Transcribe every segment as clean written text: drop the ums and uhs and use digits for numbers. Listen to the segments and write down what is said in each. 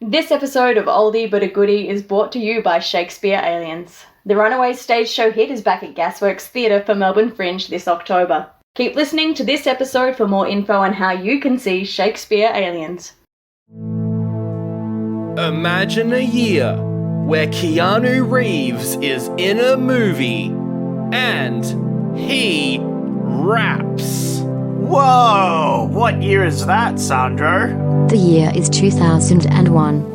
This episode of Oldie But a Goodie is brought to you by Shakespeare Aliens. The runaway stage show hit is back at Gasworks Theatre for Melbourne Fringe this October. Keep listening to this episode for more info on how you can see Shakespeare Aliens. Imagine a year where Keanu Reeves is in a movie and he raps. Whoa! What year is that, Sandro? The year is 2001.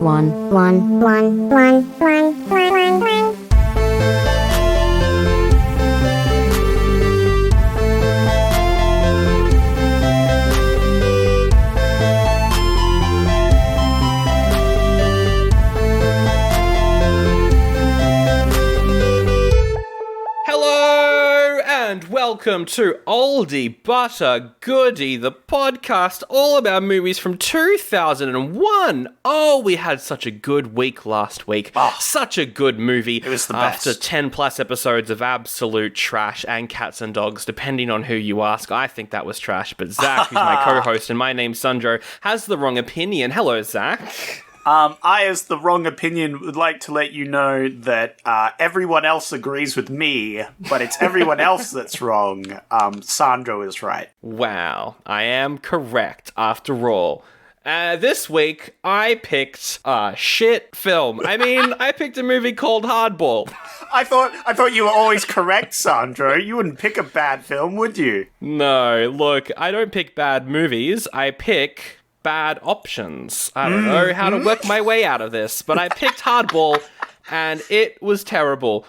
And welcome to Oldie But a Goodie, the podcast all about movies from 2001. Oh, we had such a good week last week. Such a good movie. It was the best. After 10 plus episodes of absolute trash and cats and dogs, depending on who you ask. I think that was trash, but Zach, who's my co-host, and my name's Sandro, has the wrong opinion. Hello, Zach. I, as the wrong opinion, would like to let you know that everyone else agrees with me, but it's everyone else that's wrong. Sandro is right. Wow, I am correct after all. This week, I picked a shit film. I picked a movie called Hardball. I thought you were always correct, Sandro. You wouldn't pick a bad film, would you? No, look, I don't pick bad movies. I pick bad options. I don't know how to work my way out of this, but I picked Hardball, and it was terrible.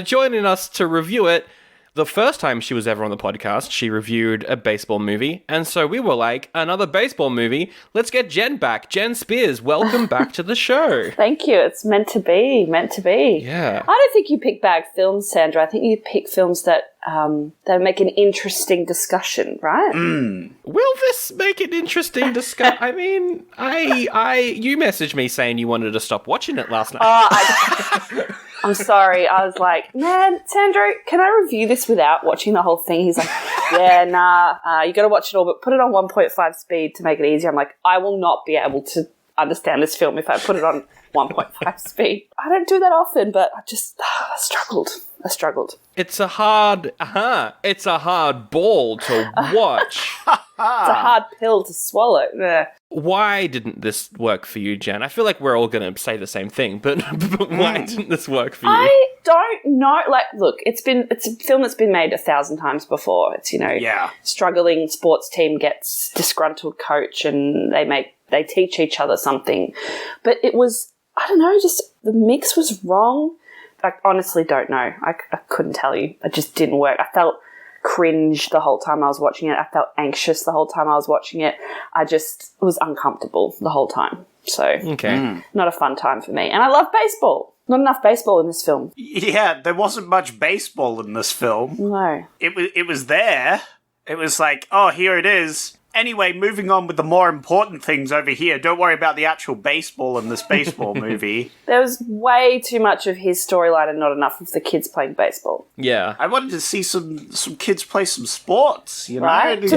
Joining us to review it, the first time she was ever on the podcast, she reviewed a baseball movie, and so we were like, another baseball movie, let's get Jen back. Jen Speirs, welcome back to the show. Thank you. It's meant to be. Yeah. I don't think you pick bad films, Sandra. I think you pick films that make an interesting discussion, right? Will this make an interesting discussion? You messaged me saying you wanted to stop watching it last night. I'm sorry. I was like, man, Sandro, can I review this without watching the whole thing? He's like, yeah, nah, you got to watch it all, but put it on 1.5 speed to make it easier. I'm like, I will not be able to understand this film if I put it on 1.5 speed. I don't do that often, but I just struggled. It's a hard ball to watch. It's a hard pill to swallow. Why didn't this work for you, Jen? I feel like we're all going to say the same thing, but why didn't this work for you? I don't know. Like, look, it's a film that's been made 1,000 times before. It's, struggling sports team gets disgruntled coach and they teach each other something. But it was, I don't know, just the mix was wrong. I honestly don't know. I couldn't tell you. It just didn't work. I felt cringe the whole time I was watching it. I felt anxious the whole time I was watching it. I just was uncomfortable the whole time. So, not a fun time for me. And I love baseball. Not enough baseball in this film. Yeah, there wasn't much baseball in this film. No. It was there. It was like, oh, here it is. Anyway, moving on with the more important things over here. Don't worry about the actual baseball in this baseball movie. There was way too much of his storyline and not enough of the kids playing baseball. Yeah. I wanted to see some kids play some sports, you know? Right? To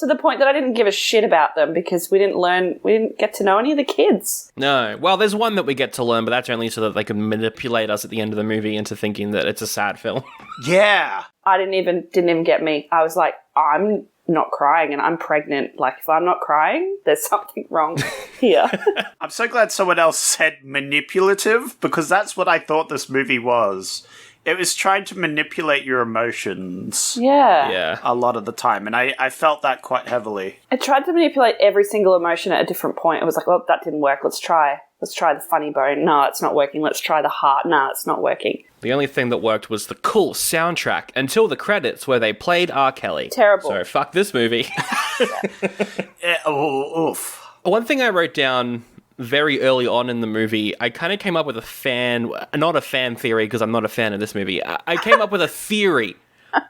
the point that I didn't give a shit about them because we didn't get to know any of the kids. No. Well, there's one that we get to learn, but that's only so that they can manipulate us at the end of the movie into thinking that it's a sad film. Yeah. I didn't even get me. I was like, I'm not crying and I'm pregnant. Like, if I'm not crying, there's something wrong here. I'm so glad someone else said manipulative, because that's what I thought this movie was. It was trying to manipulate your emotions. Yeah. A lot of the time, and I felt that quite heavily. It tried to manipulate every single emotion at a different point. It was like, well, that didn't work. Let's try the funny bone. No, it's not working. Let's try the heart. No, it's not working. The only thing that worked was the cool soundtrack until the credits where they played R. Kelly. Terrible. So fuck this movie. Oof. One thing I wrote down very early on in the movie, I kind of came up with not a fan theory because I'm not a fan of this movie. I came up with a theory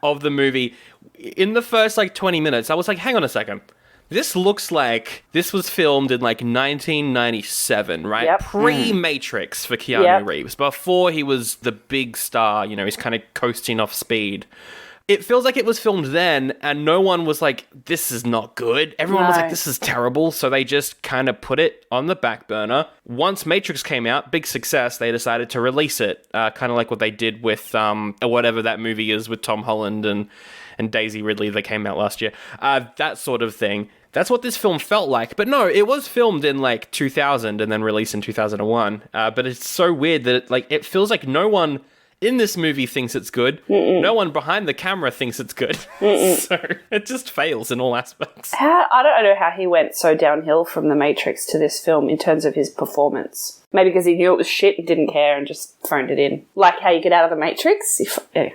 of the movie. In the first 20 minutes, I was like, hang on a second. This looks like this was filmed in 1997, right? Yep. Pre-Matrix for Keanu Reeves, before he was the big star, he's kind of coasting off speed. it feels like it was filmed then and no one was like, this is not good. Everyone was like, this is terrible. So they just kind of put it on the back burner. Once Matrix came out, big success, they decided to release it. Kind of like what they did with whatever that movie is with Tom Holland and Daisy Ridley that came out last year. That sort of thing. That's what this film felt like. But no, it was filmed in like 2000 and then released in 2001. But it's so weird that it feels like no one in this movie thinks it's good. No one behind the camera thinks it's good. So it just fails in all aspects. I don't know how he went so downhill from The Matrix to this film in terms of his performance. Maybe because he knew it was shit and didn't care and just phoned it in. Like how you get out of The Matrix. Phoned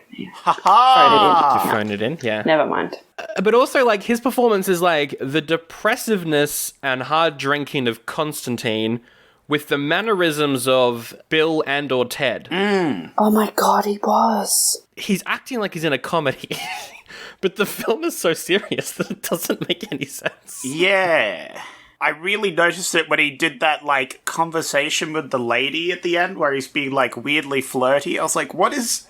it in, yeah. Never mind. But also, like, his performance is like the depressiveness and hard drinking of Constantine with the mannerisms of Bill and or Ted. Oh my God, he was. He's acting like he's in a comedy, but the film is so serious that it doesn't make any sense. Yeah. I really noticed it when he did that, like, conversation with the lady at the end where he's being, like, weirdly flirty. I was like, what is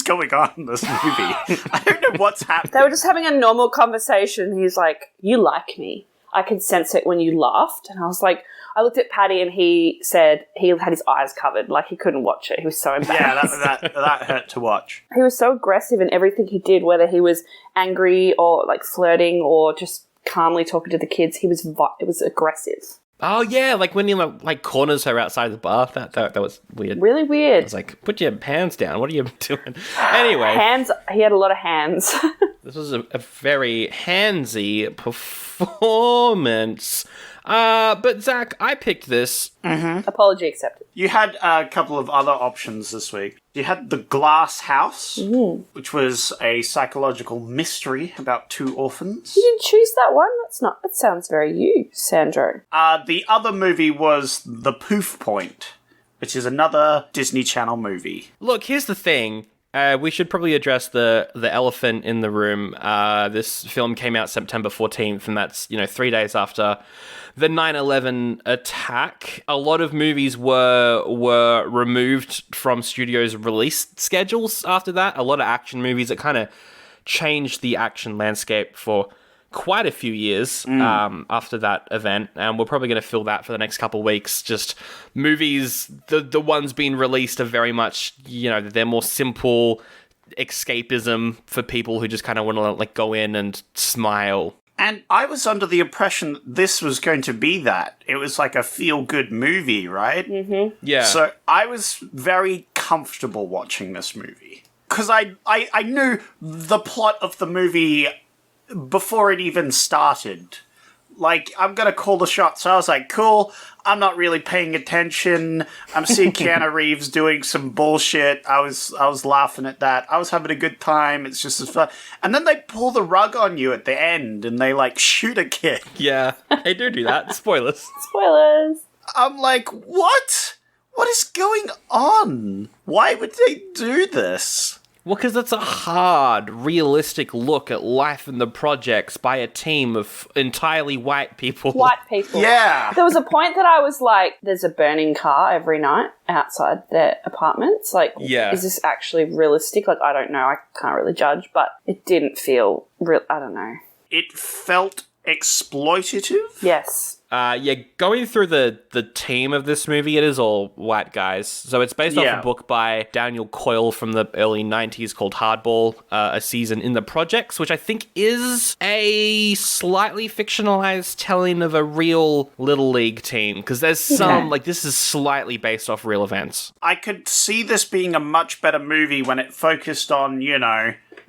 going on in this movie? I don't know what's happening. They were just having a normal conversation. He's like, you like me. I could sense it when you laughed. And I was like, I looked at Paddy and he said he had his eyes covered, like he couldn't watch it. He was so embarrassed. Yeah, that hurt to watch. He was so aggressive in everything he did, whether he was angry or like flirting or just calmly talking to the kids. It was aggressive. Oh yeah, like when he like corners her outside the bar. That was weird. Really weird. I was like, put your hands down. What are you doing? Anyway, hands. He had a lot of hands. This was a very handsy performance. But Zach, I picked this. Apology accepted. You had a couple of other options this week. You had The Glass House, which was a psychological mystery about two orphans. You didn't choose that one? That sounds very you, Sandro. The other movie was The Poof Point, which is another Disney Channel movie. Look, here's the thing. We should probably address the elephant in the room. This film came out September 14th, and that's 3 days after the 9/11 attack. A lot of movies were removed from studios' release schedules after that. A lot of action movies. It kind of changed the action landscape for quite a few years after that event, and we're probably going to fill that for the next couple of weeks. Just movies, the ones being released are very much, they're more simple escapism for people who just kind of want to like go in and smile. And I was under the impression that this was going to be that. It was like a feel-good movie, right? Mm-hmm. Yeah. So I was very comfortable watching this movie. Because I knew the plot of the movie before it even started. Like, I'm gonna call the shots. So I was like, cool, I'm not really paying attention. I'm seeing Keanu Reeves doing some bullshit. I was laughing at that. I was having a good time. It's just as fun. And then they pull the rug on you at the end and they, like, shoot a kid. Yeah, they do that. Spoilers. Spoilers. I'm like, what? What is going on? Why would they do this? Well, because it's a hard, realistic look at life in the projects by a team of entirely white people. White people. Yeah. There was a point that I was like, there's a burning car every night outside their apartments. Like, is this actually realistic? Like, I don't know. I can't really judge, but it didn't feel real. I don't know. It felt exploitative? Yes. Going through the team of this movie, it is all white guys. So it's based off a book by Daniel Coyle from the early 90s called Hardball, A Season in the Projects, which I think is a slightly fictionalized telling of a real Little League team. Because there's some, this is slightly based off real events. I could see this being a much better movie when it focused on,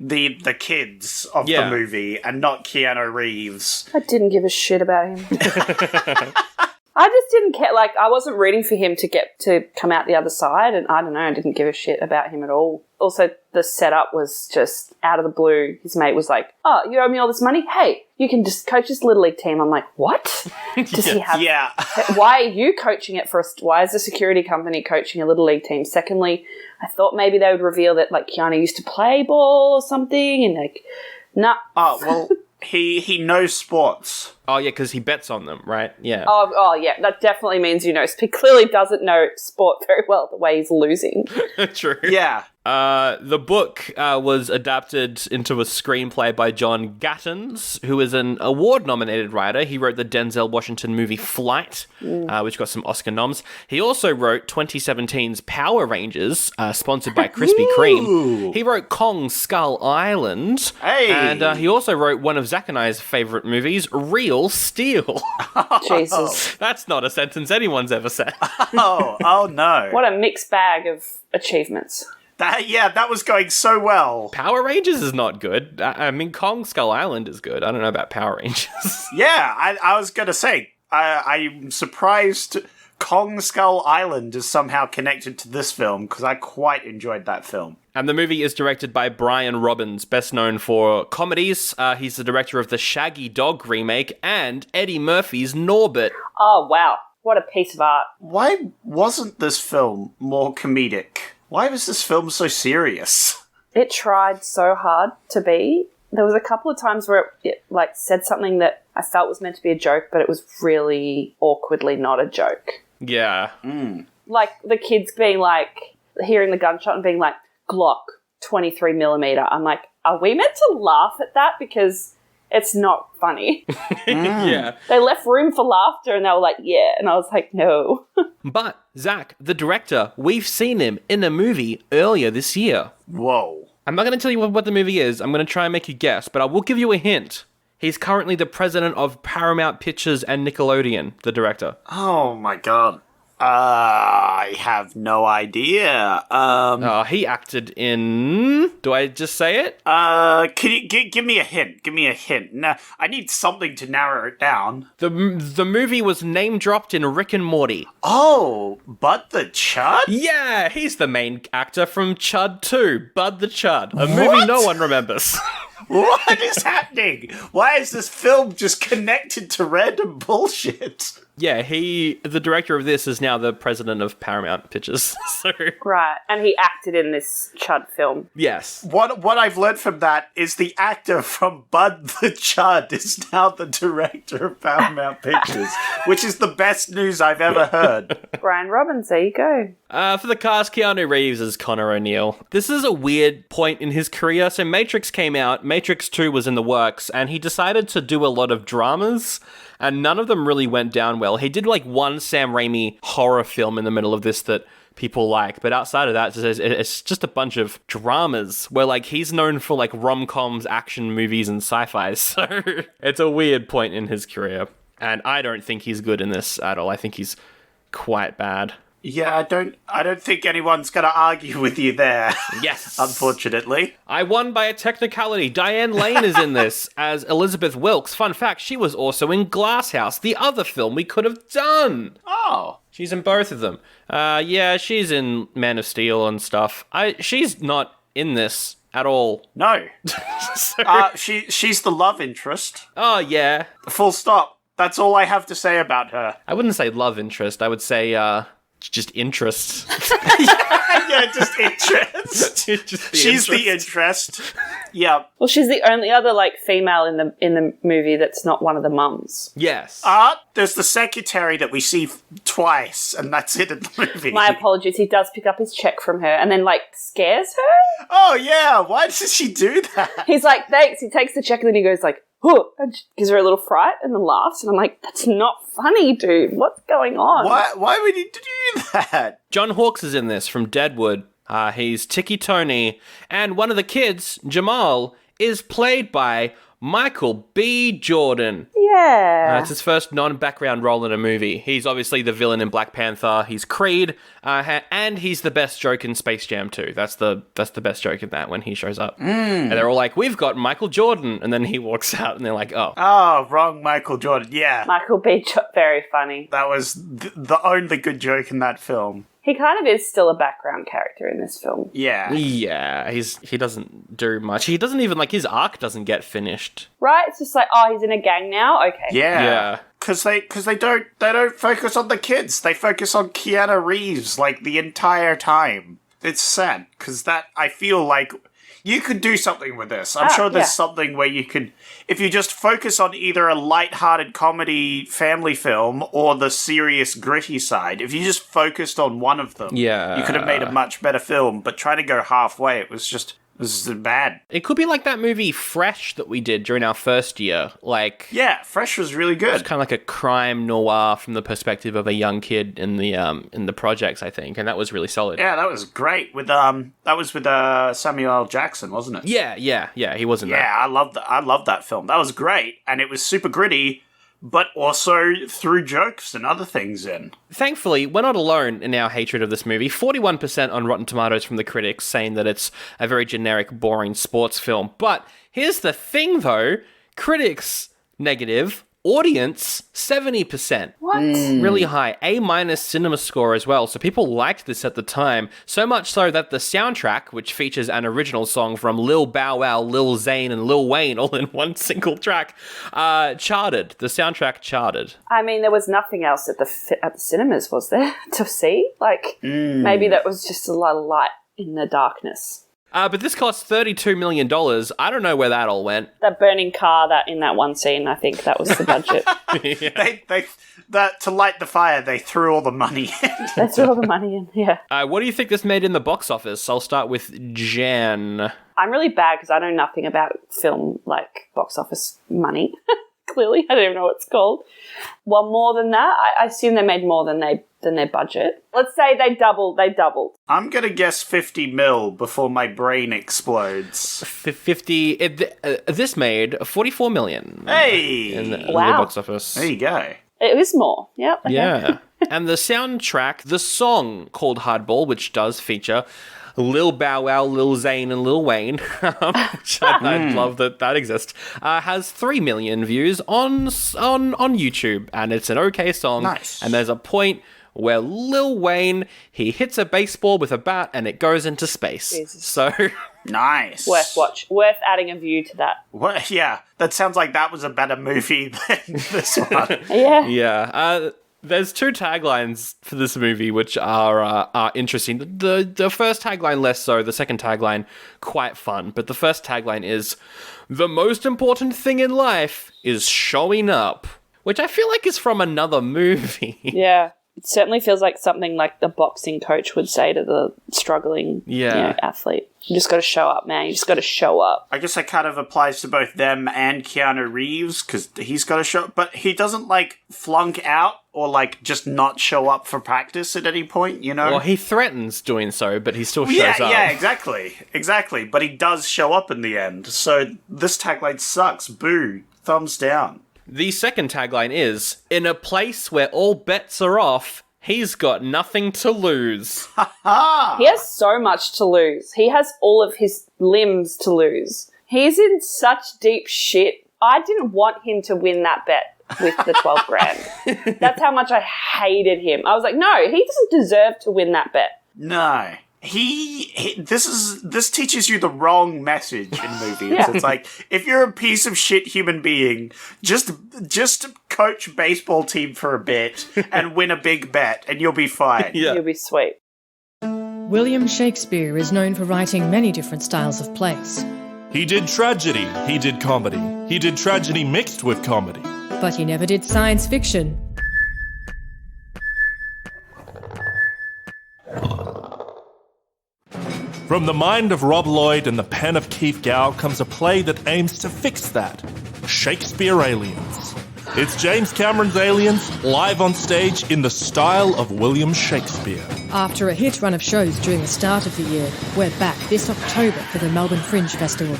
the kids of the movie and not Keanu Reeves. I didn't give a shit about him. I just didn't care. Like, I wasn't rooting for him to come out the other side, and I don't know, I didn't give a shit about him at all. Also, the setup was just out of the blue. His mate was like, oh, you owe me all this money? Hey, you can just coach this Little League team. I'm like, what? Does he have... Yeah. Why are you coaching it first? Why is the security company coaching a Little League team? Secondly, I thought maybe they would reveal that, like, Keanu used to play ball or something, and, like, nah. Oh, well... He knows sports. Oh, yeah, because he bets on them, right? Yeah. Oh, yeah. That definitely means, he clearly doesn't know sport very well the way he's losing. True. Yeah. The book was adapted into a screenplay by John Gattens, who is an award-nominated writer. He wrote the Denzel Washington movie Flight, which got some Oscar noms. He also wrote 2017's Power Rangers, sponsored by Krispy Kreme. He wrote Kong Skull Island. Hey! And he also wrote one of Zach and I's favourite movies, Real Steel. Jesus. That's not a sentence anyone's ever said. Oh no. What a mixed bag of achievements. That was going so well. Power Rangers is not good. I mean, Kong Skull Island is good. I don't know about Power Rangers. Yeah, I was going to say, I'm surprised Kong Skull Island is somehow connected to this film, because I quite enjoyed that film. And the movie is directed by Brian Robbins, best known for comedies. He's the director of the Shaggy Dog remake and Eddie Murphy's Norbit. Oh, wow. What a piece of art. Why wasn't this film more comedic? Why was this film so serious? It tried so hard to be. There was a couple of times where it said something that I felt was meant to be a joke, but it was really awkwardly not a joke. Yeah. Like the kids being hearing the gunshot and being Glock 23mm. I'm like, are we meant to laugh at that? Because it's not funny. Yeah. They left room for laughter and they were like, yeah. And I was like, no. But, Zach, the director, we've seen him in a movie earlier this year. Whoa. I'm not going to tell you what the movie is. I'm going to try and make you guess, but I will give you a hint. He's currently the president of Paramount Pictures and Nickelodeon, the director. Oh my god. I have no idea. He acted in... Do I just say it? Can you give me a hint? Give me a hint. No, I need something to narrow it down. The movie was name-dropped in Rick and Morty. Oh, Bud the Chud? Yeah, he's the main actor from Chud 2, Bud the Chud, a movie no one remembers. What is happening? Why is this film just connected to random bullshit? Yeah, the director of this is now the president of Paramount Pictures. So Right. And he acted in this Chud film. yes. What I've learned from that is the actor from Bud the Chud is now the director of Paramount Pictures, which is the best news I've ever heard. Brian Robbins, there you go. For the cast, Keanu Reeves as Connor O'Neill. This is a weird point in his career. So Matrix came out, Matrix 2 was in the works, and he decided to do a lot of dramas, and none of them really went down well. He did one Sam Raimi horror film in the middle of this that people like, but outside of that, it's just a bunch of dramas where he's known for rom-coms, action movies, and sci-fi. So it's a weird point in his career, and I don't think he's good in this at all. I think he's quite bad. Yeah, I don't think anyone's going to argue with you there. Yes. Unfortunately. I won by a technicality. Diane Lane is in this as Elizabeth Wilkes. Fun fact, she was also in Glass House, the other film we could have done. Oh. She's in both of them. Yeah, she's in Man of Steel and stuff. She's not in this at all. No. So- She's the love interest. Oh, yeah. Full stop. That's all I have to say about her. I wouldn't say love interest. I would say, just interest. Yeah, just interest. She's the interest. Yeah. Well, she's the only other female in the movie that's not one of the mums. Yes. There's the secretary that we see twice, and that's it in the movie. My apologies. He does pick up his check from her and then scares her. Oh yeah, why does she do that? He's like, thanks. He takes the check and then he goes huh, and gives her a little fright and then laughs. And I'm like, that's not funny, dude. What's going on? Why would he do that? John Hawkes is in this from Deadwood. He's Tiki Tony. And one of the kids, Jamal, is played by Michael B. Jordan. Yeah. It's his first non-background role in a movie. He's obviously the villain in Black Panther. He's Creed. And he's the best joke in Space Jam 2. That's the best joke in that when he shows up. And they're all like, we've got Michael Jordan. And then he walks out and they're like, oh. Oh, wrong Michael Jordan. Yeah. Michael B. Very funny. That was the only good joke in that film. He kind of is still a background character in this film. Yeah. Yeah, he doesn't do much. He doesn't even, his arc doesn't get finished. Right? It's just he's in a gang now? Okay. Yeah. Because they don't focus on the kids. They focus on Keanu Reeves, the entire time. It's sad, because I feel like You could do something with this. I'm sure there's something where you could, if you just focus on either a light-hearted comedy family film or the serious, gritty side, if you just focused on one of them, you could have made a much better film, but trying to go halfway, it was bad. It could be like that movie Fresh that we did during our first year. Yeah, Fresh was really good. It's kind of like a crime noir from the perspective of a young kid in the projects, I think, and that was really solid. Yeah, that was great. That was with Samuel L. Jackson, wasn't it? Yeah, he was in that. Yeah, I loved that film. That was great, and it was super gritty, but also threw jokes and other things in. Thankfully, we're not alone in our hatred of this movie. 41% on Rotten Tomatoes from the critics, saying that it's a very generic, boring sports film. But here's the thing, though. Critics, negative. Audience, 70%. What? Really high. A- cinema score as well. So people liked this at the time. So much so that the soundtrack, which features an original song from Lil Bow Wow, Lil Zane, and Lil Wayne all in one single track, charted. The soundtrack charted. I mean, there was nothing else at the cinemas, was there, to see? Maybe that was just a lot of light in the darkness. But this cost $32 million. I don't know where that all went. That burning car in that one scene, I think that was the budget. To light the fire, they threw all the money in. They threw all the money in, yeah. What do you think this made in the box office? I'll start with Jen. I'm really bad because I know nothing about film, box office money. Clearly, I don't even know what it's called. Well, more than that, I assume they made more than their budget. Let's say they doubled. I'm going to guess 50 mil before my brain explodes. 50. This made 44 million. Hey! In the box office. There you go. It was more. Yep. Okay. Yeah. And the soundtrack, the song called Hardball, which does feature Lil Bow Wow, Lil Zane, and Lil Wayne, which I love that exists, has 3 million views on YouTube, and it's an okay song. Nice. And there's a point where Lil Wayne, he hits a baseball with a bat and it goes into space. Jesus. So nice. Worth adding a view to that. Well, yeah, that sounds like that was a better movie than this one. Yeah. Yeah. There's 2 taglines for this movie which are interesting. The first tagline less so, the second tagline quite fun. But the first tagline is, "The most important thing in life is showing up," which I feel like is from another movie. Yeah. It certainly feels like something like the boxing coach would say to the struggling athlete. You just got to show up, man. You just got to show up. I guess that kind of applies to both them and Keanu Reeves, because he's got to show up. But he doesn't, flunk out or, just not show up for practice at any point, you know? Well, he threatens doing so, but he still shows up. Yeah, exactly. But he does show up in the end. So this tagline sucks. Boo. Thumbs down. The second tagline is, "In a place where all bets are off, he's got nothing to lose." He has so much to lose. He has all of his limbs to lose. He's in such deep shit. I didn't want him to win that bet with the 12 grand. That's how much I hated him. I was like, no, he doesn't deserve to win that bet. No. This teaches you the wrong message in movies. Yeah. It's like, if you're a piece of shit human being, just coach a baseball team for a bit and win a big bet and you'll be fine. Yeah. You'll be sweet. William Shakespeare is known for writing many different styles of plays. He did tragedy, he did comedy. He did tragedy mixed with comedy. But he never did science fiction. From the mind of Rob Lloyd and the pen of Keith Gow comes a play that aims to fix that. Shakespeare Aliens. It's James Cameron's Aliens, live on stage in the style of William Shakespeare. After a hit run of shows during the start of the year, we're back this October for the Melbourne Fringe Festival.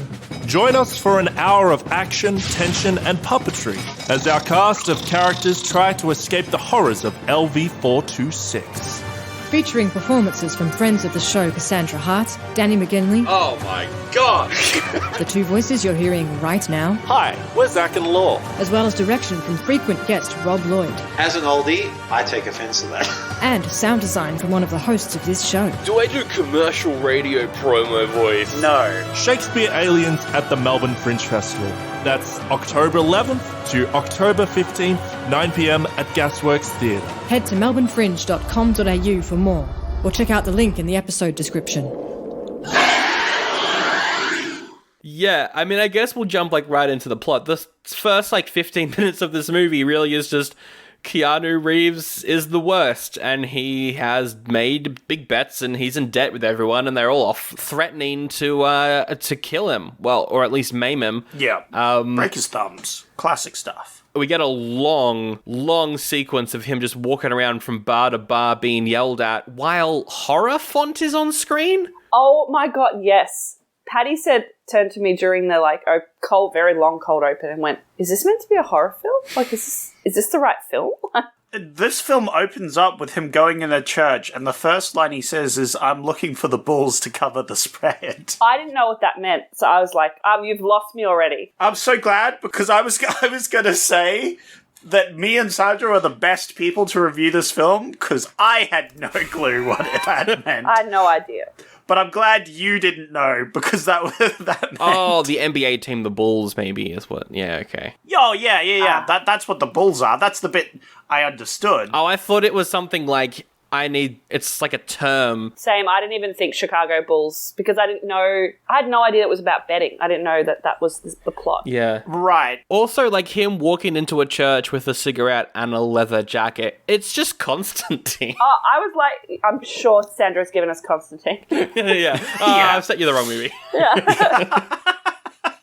Join us for an hour of action, tension, and puppetry as our cast of characters try to escape the horrors of LV-426. Featuring performances from friends of the show Cassandra Hart, Danny McGinley. Oh my gosh! The 2 voices you're hearing right now. Hi, we're Zach and Law. As well as direction from frequent guest Rob Lloyd. As an oldie, I take offense to that. And sound design from one of the hosts of this show. Do I do commercial radio promo voice? No. Shakespeare Aliens at the Melbourne Fringe Festival. That's October 11th to October 15th, 9 p.m. at Gasworks Theatre. Head to melbournefringe.com.au for more, or check out the link in the episode description. Yeah, I mean, I guess we'll jump like right into the plot. The first like 15 minutes of this movie really is just Keanu Reeves is the worst, and he has made big bets, and he's in debt with everyone, and they're all off threatening to kill him, well, or at least maim him. Yeah, break his thumbs. Classic stuff. We get a long sequence of him just walking around from bar to bar being yelled at while horror font is on screen. Oh my god, yes. Patty turned to me during the very long cold open and went, "Is this meant to be a horror film? Like, is this the right film?" This film opens up with him going in a church, and the first line he says is, "I'm looking for the bulls to cover the spread." I didn't know what that meant, so I was like, "You've lost me already." I'm so glad, because I was going to say that me and Sandro are the best people to review this film, because I had no clue what that meant. I had no idea. But I'm glad you didn't know, because that meant... Oh, the NBA team, the Bulls, maybe, is what... Yeah, okay. Oh, yeah. That's what the Bulls are. That's the bit I understood. Oh, I thought it was something like... It's like a term. Same, I didn't even think Chicago Bulls, because I had no idea it was about betting. I didn't know that was the plot. Yeah. Right. Also, like him walking into a church with a cigarette and a leather jacket. It's just Constantine. I was like, I'm sure Sandro's given us Constantine. Yeah. I've set you the wrong movie. Yeah.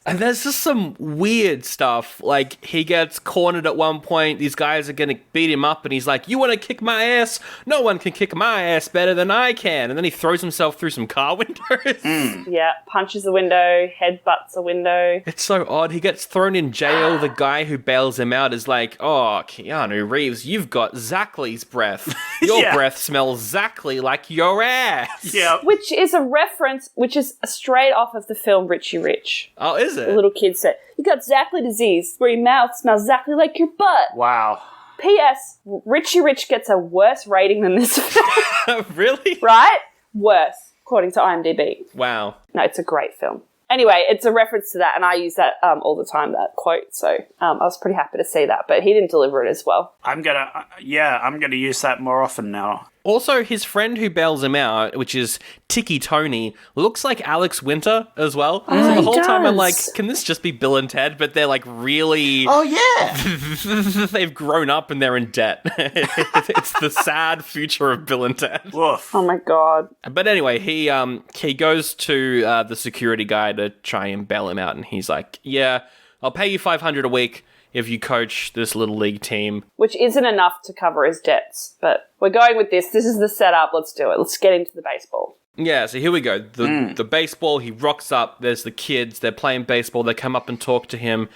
And there's just some weird stuff. Like, he gets cornered at one point. These guys are going to beat him up. And he's like, "You want to kick my ass? No one can kick my ass better than I can." And then he throws himself through some car windows. Yeah, punches a window, headbutts a window. It's so odd. He gets thrown in jail. The guy who bails him out is like, "Oh, Keanu Reeves, you've got Zachley's breath. Your breath smells exactly like your ass." Yeah. Which is a reference, which is straight off of the film Richie Rich. Oh, is it? The little kid said, "You got Zachley disease, where your mouth smells exactly like your butt." Wow. P.S. Richie Rich gets a worse rating than this film. Really? Right? Worse, according to IMDb. Wow. No, it's a great film. Anyway, it's a reference to that, and I use that all the time, that quote, so I was pretty happy to see that, but he didn't deliver it as well. I'm gonna use that more often now. Also, his friend who bails him out, which is Tiki Tony, looks like Alex Winter as well. Oh, so the whole he time I'm like, does. can this just be Bill and Ted? But they're like really... Oh, yeah! They've grown up and they're in debt. It's the sad future of Bill and Ted. Woof. Oh my god. But anyway, he goes to the security guy to try and bail him out, and he's like, "Yeah, I'll pay you $500 a week if you coach this little league team." Which isn't enough to cover his debts, but we're going with this. This is the setup. Let's do it. Let's get into the baseball. Yeah, so here we go. The baseball, he rocks up. There's the kids. They're playing baseball. They come up and talk to him.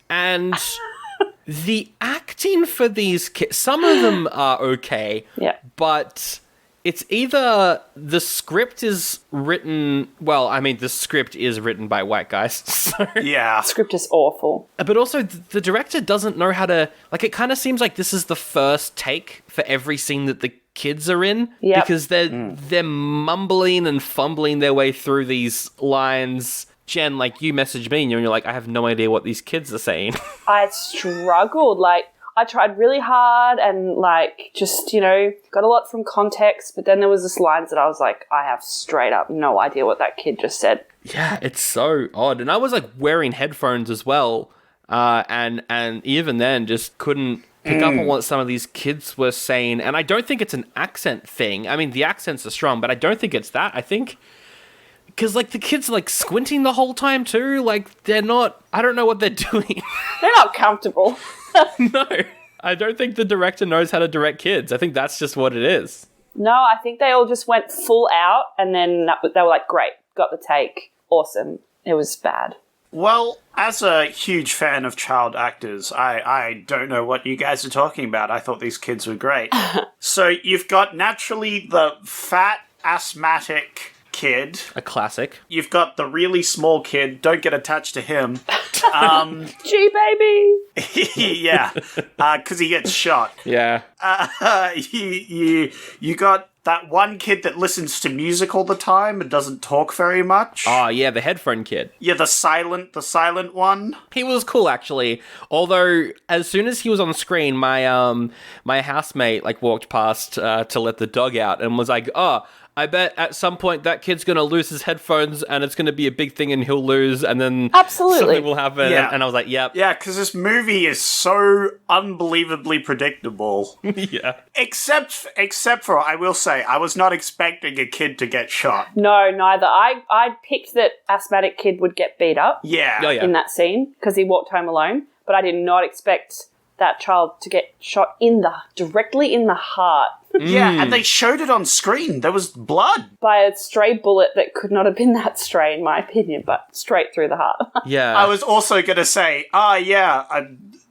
And the acting for these kids, some of them are okay. Yeah. But it's either the script is written... Well, I mean, the script is written by white guys. So. Yeah. The script is awful. But also, the director doesn't know how to... Like, it kind of seems like this is the first take for every scene that the kids are in. Yep. Because they're mumbling and fumbling their way through these lines. Jen, like, you messaged me and you're like, I have no idea what these kids are saying. I struggled. Like, I tried really hard and, like, just, got a lot from context. But then there was this lines that I was like, I have straight up no idea what that kid just said. Yeah, it's so odd. And I was, like, wearing headphones as well. And even then just couldn't pick up on what some of these kids were saying. And I don't think it's an accent thing. I mean, the accents are strong, but I don't think it's that. I think... Because, like, the kids are, like, squinting the whole time, too. Like, they're not... I don't know what they're doing. They're not comfortable. No. I don't think the director knows how to direct kids. I think that's just what it is. No, I think they all just went full out, and then they were like, great, got the take, awesome. It was bad. Well, as a huge fan of child actors, I don't know what you guys are talking about. I thought these kids were great. So you've got naturally the fat, asthmatic kid. A classic. You've got the really small kid. Don't get attached to him. Gee, baby! Yeah, because he gets shot. Yeah. You got that one kid that listens to music all the time and doesn't talk very much. Oh, yeah, the headphone kid. Yeah, the silent one. He was cool, actually. Although, as soon as he was on screen, my housemate, like, walked past to let the dog out and was like, "Oh, I bet at some point that kid's going to lose his headphones and it's going to be a big thing and he'll lose and then Absolutely. something will happen. Yeah. And I was like, yep. Yeah, because this movie is so unbelievably predictable. Yeah. Except for, I will say, I was not expecting a kid to get shot. No, neither. I picked that asthmatic kid would get beat up Yeah. Oh, yeah. in that scene because he walked home alone, but I did not expect that child to get shot directly in the heart Yeah, and they showed it on screen. There was blood. by a stray bullet that could not have been that stray, in my opinion, but straight through the heart. Yeah. I was also going to say,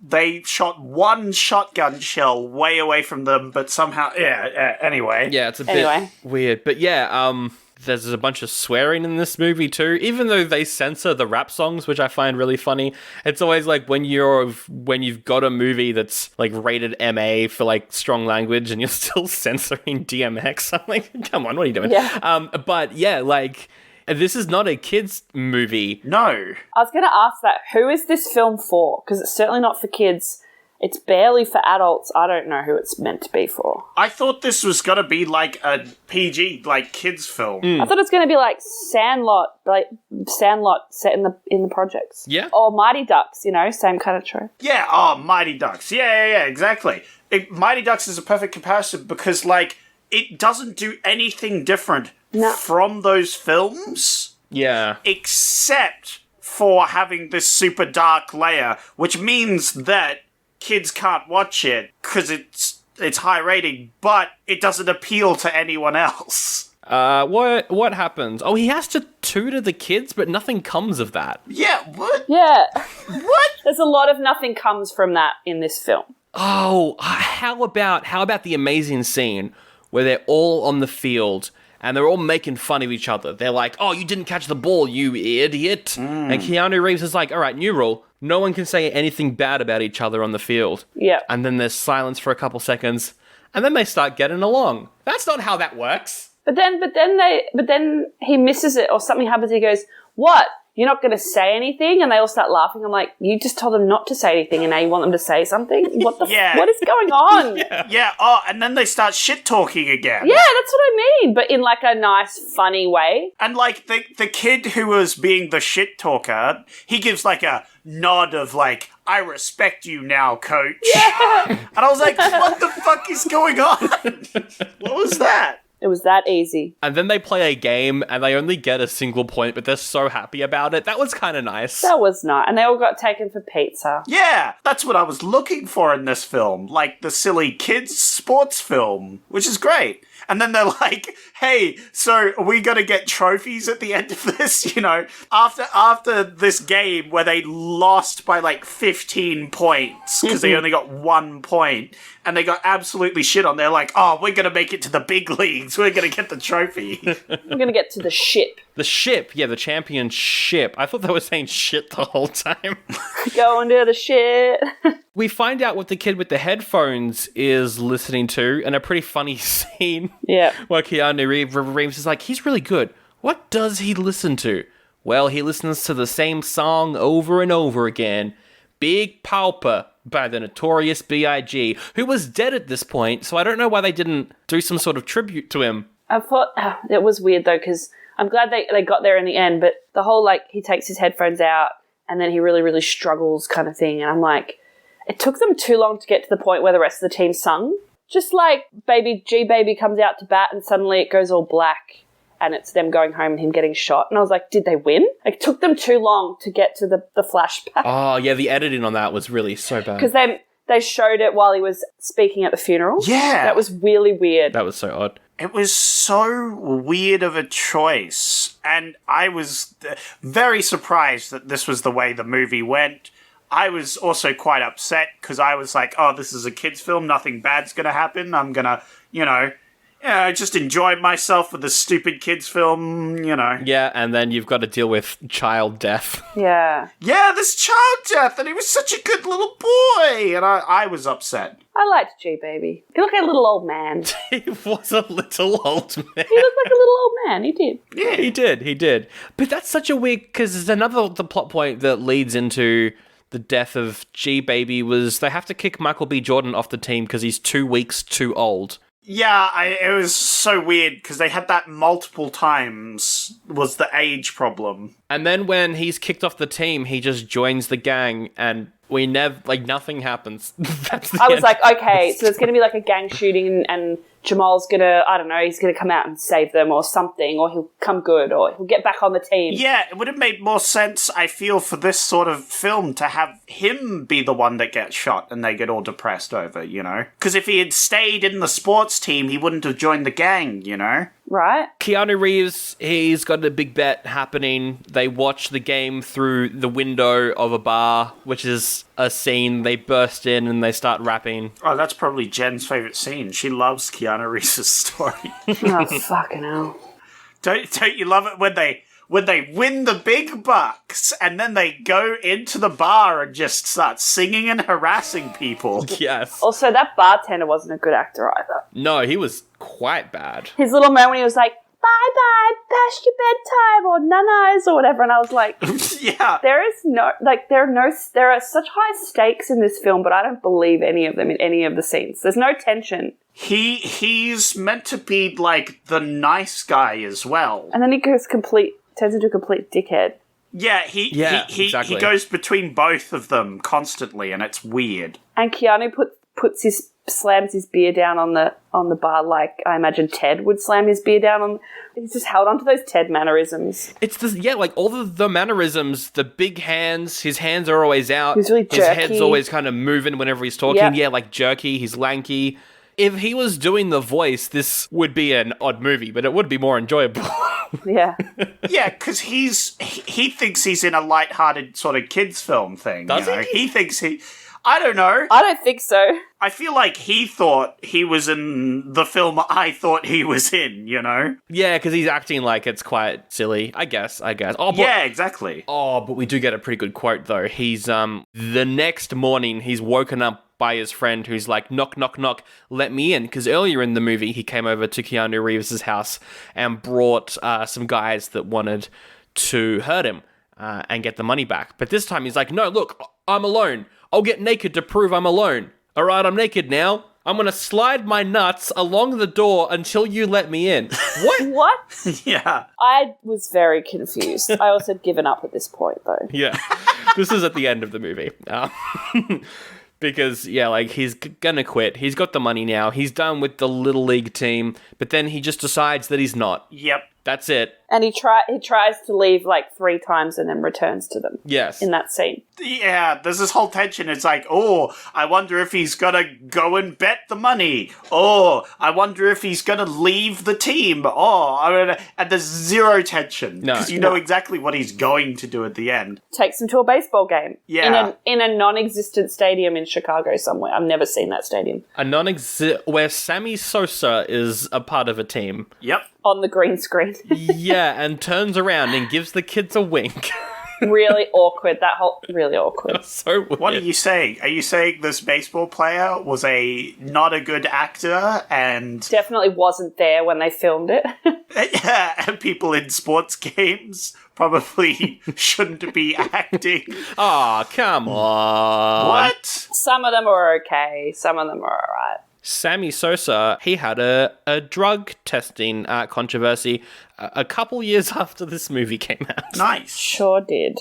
they shot one shotgun shell way away from them, but somehow, anyway. Yeah, it's a bit weird. But yeah, there's a bunch of swearing in this movie too, even though they censor the rap songs, which I find really funny. It's always like when you've got a movie that's like rated MA for like strong language and you're still censoring DMX. I'm like, come on, what are you doing? Yeah. But yeah, like this is not a kids movie. No. I was going to ask that. Who is this film for? Because it's certainly not for kids. It's barely for adults. I don't know who it's meant to be for. I thought this was going to be like a PG, like kids film. I thought it was going to be like Sandlot set in the projects. Yeah. Or Mighty Ducks, same kind of trope. Yeah, Mighty Ducks. Yeah, exactly. Mighty Ducks is a perfect comparison because, like, it doesn't do anything different from those films. Yeah. Except for having this super dark layer, which means that kids can't watch it because it's high rating, but it doesn't appeal to anyone else. What happens? Oh, he has to tutor the kids, but nothing comes of that. Yeah, what? Yeah. What? There's a lot of nothing comes from that in this film. Oh, how about the amazing scene where they're all on the field and they're all making fun of each other. They're like, "Oh, you didn't catch the ball, you idiot." And Keanu Reeves is like, "All right, new rule. No one can say anything bad about each other on the field." Yeah. And then there's silence for a couple seconds, and then they start getting along. That's not how that works. But then he misses it or something happens. He goes, "What? You're not going to say anything?" And they all start laughing. I'm like, you just told them not to say anything and now you want them to say something? What the what is going on? Yeah, and then they start shit-talking again. Yeah, that's what I mean, but in like a nice, funny way. And like the kid who was being the shit-talker, he gives like a nod of like, "I respect you now, coach." Yeah. And I was like, what the fuck is going on? What was that? It was that easy. And then they play a game and they only get a single point, but they're so happy about it. That was kind of nice. That was nice. And they all got taken for pizza. Yeah, that's what I was looking for in this film. Like the silly kids sports film, which is great. And then they're like, "Hey, so are we going to get trophies at the end of this?" After this game where they lost by like 15 points because they only got 1 point and they got absolutely shit on. They're like, "Oh, we're going to make it to the big leagues. We're going to get the trophy." We're going to get to the ship. The ship, yeah, the championship. I thought they were saying shit the whole time. Going to the shit. We find out what the kid with the headphones is listening to in a pretty funny scene. Yeah. Where Keanu Reeves is like, "He's really good. What does he listen to?" "Well, he listens to the same song over and over again. Big Pauper by the Notorious B.I.G., who was dead at this point, so I don't know why they didn't do some sort of tribute to him. I thought it was weird though, because I'm glad they got there in the end, but the whole like he takes his headphones out and then he really, really struggles kind of thing. And I'm like, it took them too long to get to the point where the rest of the team sung. Just like G-Baby comes out to bat and suddenly it goes all black and it's them going home and him getting shot. And I was like, did they win? It took them too long to get to the flashback. Oh, yeah, the editing on that was really so bad. Because they showed it while he was speaking at the funeral. Yeah. That was really weird. That was so odd. It was so weird of a choice, and I was very surprised that this was the way the movie went. I was also quite upset because I was like, "Oh, this is a kids' film. Nothing bad's going to happen. I'm going to, just enjoy myself with a stupid kids' film, Yeah, and then you've got to deal with child death. Yeah. Yeah, this child death, and he was such a good little boy, and I was upset. I liked G-Baby. He looked like a little old man. He was a little old man. He looked like a little old man. He did. Yeah. He did. But that's such a weird, because there's the plot point that leads into the death of G-Baby was they have to kick Michael B. Jordan off the team because he's 2 weeks too old. Yeah, it was so weird because they had that multiple times was the age problem. And then when he's kicked off the team, he just joins the gang and we never, like, nothing happens. I was like, okay, so there's going to be like a gang shooting and Jamal's going to, I don't know, he's going to come out and save them or something, or he'll come good, or he'll get back on the team. Yeah, it would have made more sense, I feel, for this sort of film to have him be the one that gets shot and they get all depressed over, you know? Because if he had stayed in the sports team, he wouldn't have joined the gang, you know? Right. Keanu Reeves, he's got a big bet happening. They watch the game through the window of a bar, which is a scene. They burst in and they start rapping. Oh, that's probably Jen's favourite scene. She loves Keanu Reeves' story. Oh, fucking hell. Don't you love it when they win the big bucks and then they go into the bar and just start singing and harassing people? Yes. Also, that bartender wasn't a good actor either. No, he was quite bad. His little moment, he was like, bye-bye, past your bedtime, or nanas, or whatever, and I was like, yeah. There are such high stakes in this film, but I don't believe any of them in any of the scenes. There's no tension. He's meant to be, like, the nice guy as well. And then he turns into a complete dickhead. Yeah, exactly. He goes between both of them constantly, and it's weird. And Keanu slams his beer down on the bar like I imagine Ted would slam his beer down on. He's just held onto those Ted mannerisms. It's this, yeah, like all of the mannerisms, the big hands, his hands are always out. He's really jerky. His head's always kind of moving whenever he's talking. Yep. Yeah, like jerky, he's lanky. If he was doing the voice, this would be an odd movie, but it would be more enjoyable. Yeah. Yeah, because he thinks he's in a lighthearted sort of kids film thing. Does you know? he? He thinks I don't know. I don't think so. I feel like he thought he was in the film I thought he was in, you know? Yeah, because he's acting like it's quite silly, I guess. Oh, but, yeah, exactly. Oh, but we do get a pretty good quote, though. He's, the next morning, he's woken up by his friend who's like, knock, knock, knock, let me in. Because earlier in the movie, he came over to Keanu Reeves' house and brought some guys that wanted to hurt him and get the money back. But this time he's like, no, look, I'm alone. I'll get naked to prove I'm alone. All right, I'm naked now. I'm going to slide my nuts along the door until you let me in. What? What? Yeah. I was very confused. I also had given up at this point, though. Yeah. This is at the end of the movie. Because, yeah, like, he's gonna quit. He's got the money now. He's done with the Little League team. But then he just decides that he's not. Yep. That's it. And he tries to leave like 3 times and then returns to them. Yes. In that scene. Yeah, there's this whole tension. It's like, oh, I wonder if he's gonna go and bet the money. Oh, I wonder if he's gonna leave the team. Oh, and there's zero tension. No. Because you know exactly what he's going to do at the end. Takes him to a baseball game. Yeah. In a non-existent stadium in Chicago somewhere. I've never seen that stadium. Where Sammy Sosa is a part of a team. Yep. On the green screen. Yeah, and turns around and gives the kids a wink. Really awkward. Really awkward. That's so weird. What are you saying? Are you saying this baseball player was not a good actor and... Definitely wasn't there when they filmed it. Yeah, and people in sports games probably shouldn't be acting. Aw, come on. What? Some of them are okay. Some of them are alright. Sammy Sosa, he had a drug testing controversy a couple years after this movie came out. Nice. Sure did.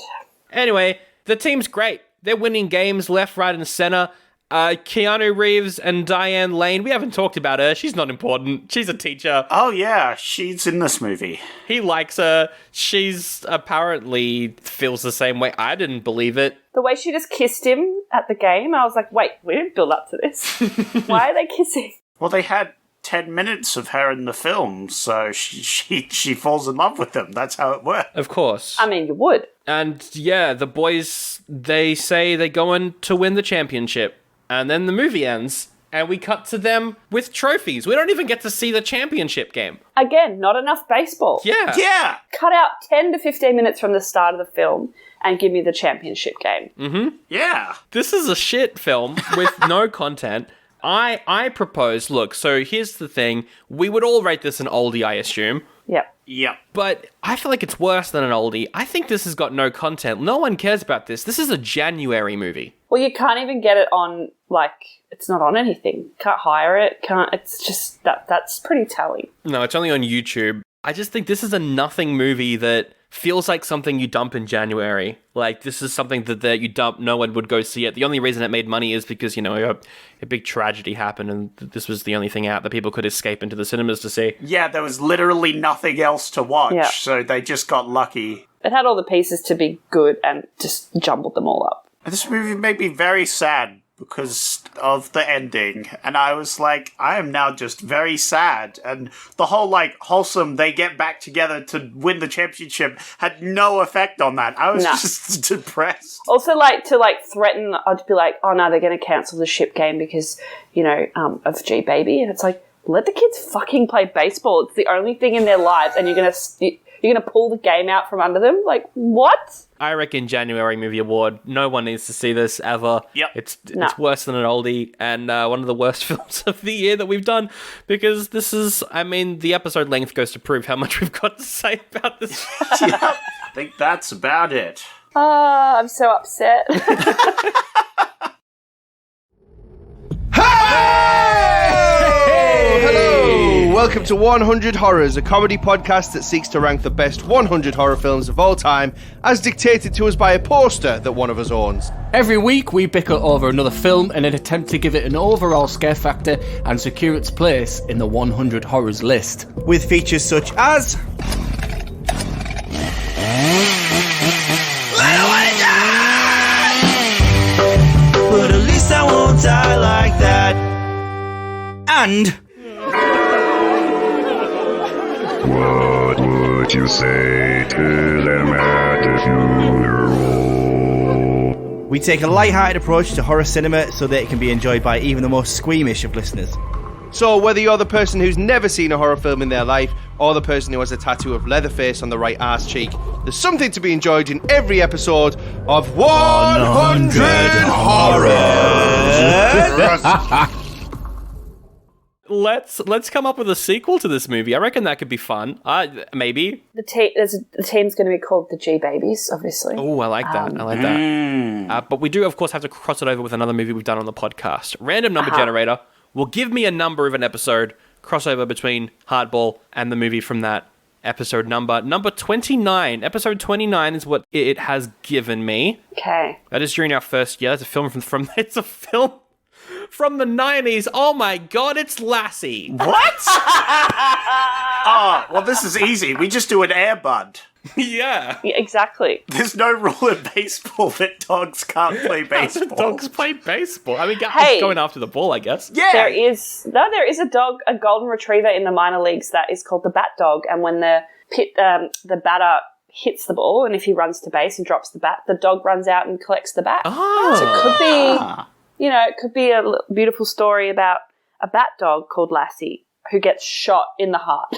Anyway, the team's great. They're winning games left, right, and center. Keanu Reeves and Diane Lane, we haven't talked about her. She's not important. She's a teacher. Oh, yeah. She's in this movie. He likes her. She's apparently feels the same way. I didn't believe it. The way she just kissed him at the game, I was like, wait, we didn't build up to this. Why are they kissing? Well, they had 10 minutes of her in the film, so she falls in love with him. That's how it works. Of course. I mean, you would. And yeah, the boys, they say they're going to win the championship. And then the movie ends, and we cut to them with trophies. We don't even get to see the championship game. Again, not enough baseball. Yeah. Yeah. Cut out 10 to 15 minutes from the start of the film and give me the championship game. Mm-hmm. Yeah. This is a shit film with no content. I propose, look, so here's the thing. We would all rate this an oldie, I assume. Yep. Yep. But I feel like it's worse than an oldie. I think this has got no content. No one cares about this. This is a January movie. Well, you can't even get it on, it's not on anything. Can't hire it. It's just, that's pretty telling. No, it's only on YouTube. I just think this is a nothing movie that feels like something you dump in January. Like, this is something that you dump, no one would go see it. The only reason it made money is because, a big tragedy happened and this was the only thing out that people could escape into the cinemas to see. Yeah, there was literally nothing else to watch, so they just got lucky. It had all the pieces to be good and just jumbled them all up. This movie made me very sad because of the ending, and I was like, I am now just very sad, and the whole, wholesome, they get back together to win the championship had no effect on that. I was just depressed. Also, to threaten, I'd be like, oh no, they're going to cancel the ship game because, of G-Baby, and it's like, let the kids fucking play baseball. It's the only thing in their lives, and you're going to pull the game out from under them? Like, what? I reckon January Movie Award. No one needs to see this ever. Yep. It's worse than an oldie and one of the worst films of the year that we've done because this is, the episode length goes to prove how much we've got to say about this. Yep. I think that's about it. I'm so upset. Welcome to 100 Horrors, a comedy podcast that seeks to rank the best 100 horror films of all time, as dictated to us by a poster that one of us owns. Every week, we bicker over another film in an attempt to give it an overall scare factor and secure its place in the 100 Horrors list. With features such as... But at least I won't die like that. And... What would you say to them at the funeral? We take a light-hearted approach to horror cinema so that it can be enjoyed by even the most squeamish of listeners. So whether you're the person who's never seen a horror film in their life or the person who has a tattoo of Leatherface on the right arse cheek, there's something to be enjoyed in every episode of 100 Horrors! Let's come up with a sequel to this movie. I reckon that could be fun. Maybe. The team's going to be called the G-Babies, obviously. Oh, I like that. But we do, of course, have to cross it over with another movie we've done on the podcast. Random number generator will give me a number of an episode, crossover between Hardball and the movie from that episode number. Number 29. Episode 29 is what it has given me. Okay. That is during our first year. That's a film from it's a film from the 90s. Oh my god, it's Lassie. What? Well, this is easy. We just do an Air Bud. Yeah, exactly. There's no rule in baseball that dogs can't play baseball. Dogs play baseball. It's going after the ball, I guess. Yeah. There is a dog, a golden retriever in the minor leagues that is called the Bat Dog, and when the batter hits the ball, and if he runs to base and drops the bat, the dog runs out and collects the bat. Oh. So it could be, it could be a beautiful story about a bat dog called Lassie who gets shot in the heart.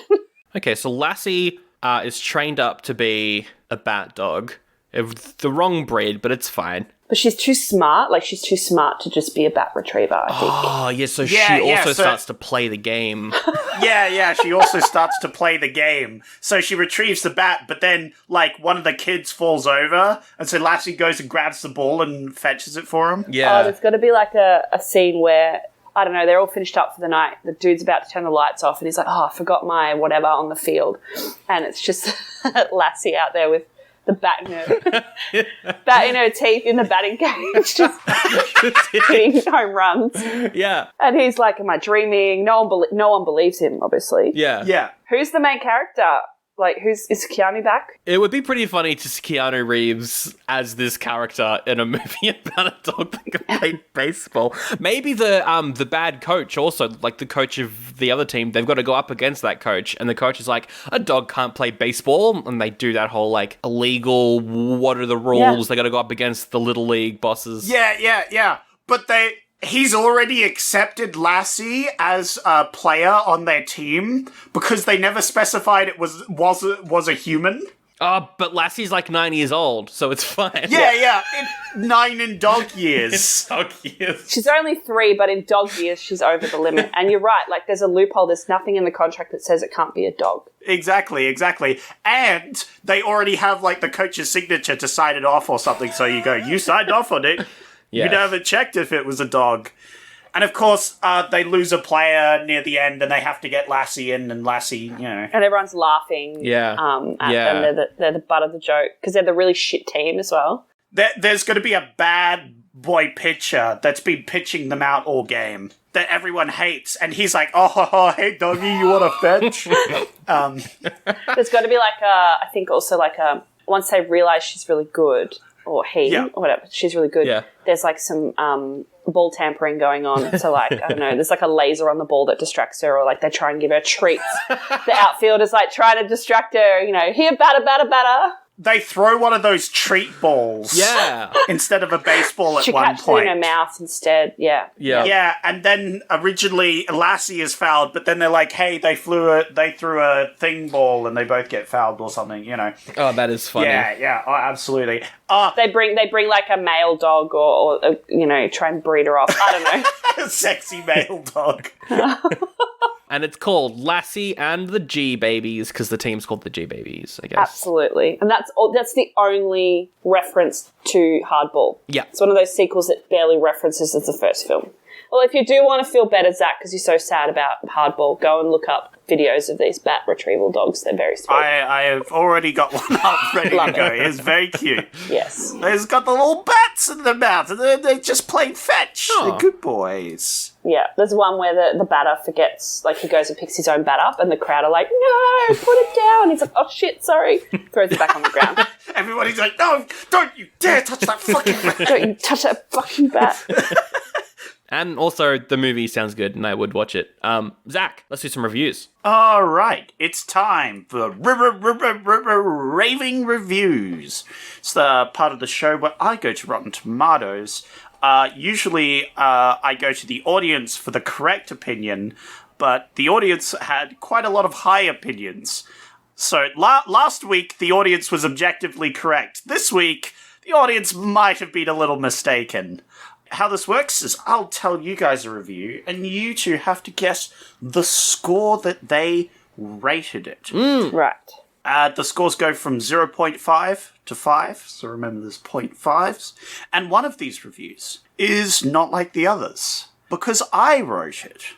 Okay, so Lassie is trained up to be a bat dog. The wrong breed, but it's fine. But she's too smart. She's too smart to just be a bat retriever, I think. Oh, yeah, so she also starts to play the game. Yeah, she also starts to play the game. So she retrieves the bat, but then, one of the kids falls over, and so Lassie goes and grabs the ball and fetches it for him. Yeah. Oh, there's got to be, a scene where, I don't know, they're all finished up for the night. The dude's about to turn the lights off, and he's like, oh, I forgot my whatever on the field. And it's just Lassie out there with the bat in her teeth in the batting cage, just hitting home runs. Yeah. And he's like, am I dreaming? No one believes him, obviously. Yeah. Who's the main character? Is Keanu back? It would be pretty funny to see Keanu Reeves as this character in a movie about a dog that can play baseball. Maybe the bad coach also, the coach of the other team, they've got to go up against that coach, and the coach is like, a dog can't play baseball, and they do that whole, illegal, what are the rules? Yeah. They got to go up against the little league bosses. Yeah. But he's already accepted Lassie as a player on their team because they never specified it was a human. Oh, but Lassie's like 9 years old, so it's fine. Yeah. 9 in dog years. Dog years. She's only 3, but in dog years, she's over the limit. And you're right, like, there's a loophole. There's nothing in the contract that says it can't be a dog. Exactly. And they already have, like, the coach's signature to sign it off or something, so you go, you signed off on it. Yes. You never checked if it was a dog. And of course, they lose a player near the end, and they have to get Lassie in, and Lassie, you know. And everyone's laughing at them. They're the butt of the joke, because they're the really shit team as well. There's going to be a bad boy pitcher that's been pitching them out all game that everyone hates, and he's like, oh, hey, doggy, you want to fetch? There's got to be I think also once they realise she's really good, or he, or whatever, she's really good, there's like some ball tampering going on. So like, I don't know, there's like a laser on the ball that distracts her, or like they try and give her treats. The outfielder's like trying to distract her, you know, here, batter. They throw one of those treat balls. Yeah. Instead of a baseball at she one catches point. it in her mouth instead, Yeah, and then originally Lassie is fouled, but then they're like, hey, they threw a thing ball and they both get fouled or something, you know. Oh, that is funny. Yeah, oh, absolutely. They bring like a male dog or you know, try and breed her off. I don't know. A sexy male dog. And it's called Lassie and the G-Babies, because the team's called the G-Babies, I guess. Absolutely. And that's the only reference to Hardball. Yeah. It's one of those sequels that barely references as the first film. Well, if you do want to feel better, Zach, because you're so sad about Hardball, go and look up videos of these bat retrieval dogs. They're very sweet. I have already got one up ready to go. It's very cute. Yes. It's got the little bats in the mouth, and they're just playing fetch. Oh. They're good boys. Yeah, there's one where the batter forgets, like he goes and picks his own bat up, and the crowd are like, no, put it down. He's like, oh shit, sorry. Throws it back on the ground. Everybody's like, no, don't you dare touch that fucking bat. Don't you touch that fucking bat. And also, the movie sounds good, and I would watch it. Zach, let's do some reviews. All right, it's time for raving reviews. It's the part of the show where I go to Rotten Tomatoes. Usually, I go to the audience for the correct opinion, but the audience had quite a lot of high opinions. So last week, the audience was objectively correct. This week, the audience might have been a little mistaken. How this works is I'll tell you guys a review, and you two have to guess the score that they rated it. Right. The scores go from 0.5 to 5, so remember there's 0.5s. And one of these reviews is not like the others, because I wrote it.